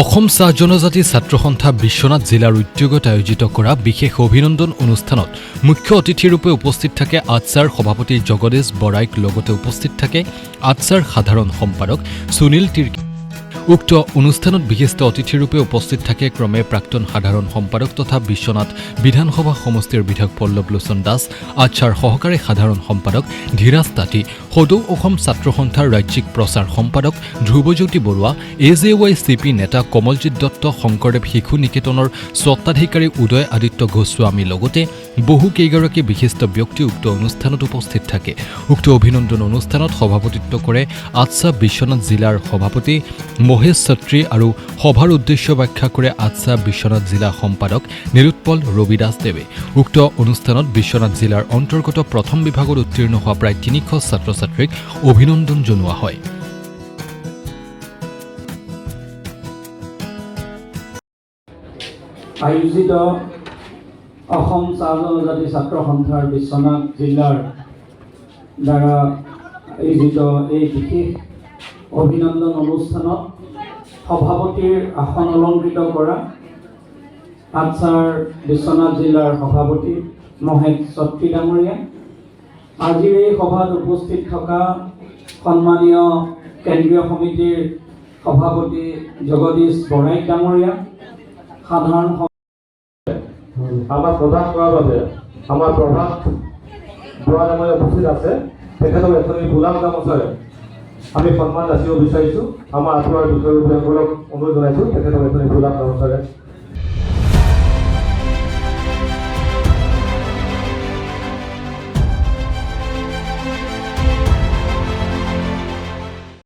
অসম চাহ জনজাতি ছাত্ৰ সন্থা বিশ্বনাথ জিলাৰ উদ্যোগত আয়োজিত কৰা বিশেষ অভিনন্দন অনুষ্ঠানত মুখ্য অতিথিৰূপে উপস্থিত থাকে আটছাৰ সভাপতি জগদীশ বৰাইক লগতে উপস্থিত থাকে আটছাৰ সাধাৰণ সম্পাদক সুনীল তিৰ্কি। উক্ত অনুষ্ঠানত বিশিষ্ট অতিথিৰূপে উপস্থিত থাকে ক্ৰমে প্ৰাক্তন সাধাৰণ সম্পাদক তথা বিশ্বনাথ বিধানসভা সমষ্টিৰ বিধায়ক পল্লৱ লোচন দাস, আটছাৰ সহকাৰী সাধাৰণ সম্পাদক ধীৰাজ তাঁতী, সদৌ অসম ছাত্ৰ সন্থাৰ ৰাজ্যিক প্ৰচাৰ সম্পাদক ধ্ৰুৱজ্যোতি বৰুৱা, AJYCP নেতা কমলজিৎ দত্ত, শংকৰদেৱ শিশু নিকেতনৰ স্বত্বাধিকাৰী উদয় আদিত্য গোস্বামী লগতে বহু কেইগৰাকী বিশিষ্ট ব্যক্তি উক্ত অনুষ্ঠানত উপস্থিত থাকে। উক্ত অভিনন্দন অনুষ্ঠানত সভাপতিত্ব কৰে আটছা বিশ্বনাথ জিলাৰ সভাপতি মহেশ ছত্ৰী আৰু সভাৰ উদ্দেশ্য ব্যাখ্যা কৰে আটছা বিশ্বনাথ জিলা সম্পাদক নিৰুৎপল ৰবি দাসদেৱে। উক্ত অনুষ্ঠানত বিশ্বনাথ জিলাৰ অন্তৰ্গত প্ৰথম বিভাগত উত্তীৰ্ণ হোৱা প্ৰায় ৩০০ ছাত্ৰ ছাত্ৰীক অভিনন্দন জনোৱা হয়। আয়োজিত অসম চাহ জনজাতি ছাত্ৰ সন্থাৰ বিশ্বনাথ জিলাৰ দ্বাৰা আয়োজিত এই বিশেষ অভিনন্দন অনুষ্ঠানত সভাপতিৰ আসন অলংকৃত কৰা আটছাৰ বিশ্বনাথ জিলাৰ সভাপতি মহেশ ছত্ৰী ডাঙৰীয়া, আজিৰ এই সভাত উপস্থিত থকা সন্মানীয় কেন্দ্ৰীয় সমিতিৰ সভাপতি জগদীশ বৰাইক ডাঙৰীয়া, সাধাৰণ আমাৰ প্ৰদান কৰাৰ বাবে আমাৰ প্ৰভাত বৰা ডাঙৰীয়া উপস্থিত আছে। তেখেতক এখনি গোলাপ গামোচাৰে আমি সন্মান যাচিব বিচাৰিছোঁ। আমাৰ আঁঠুৱাৰ বিষয়সকলক অনুৰোধ জনাইছোঁ তেখেতক এখনি গোলাপ গামোচাৰে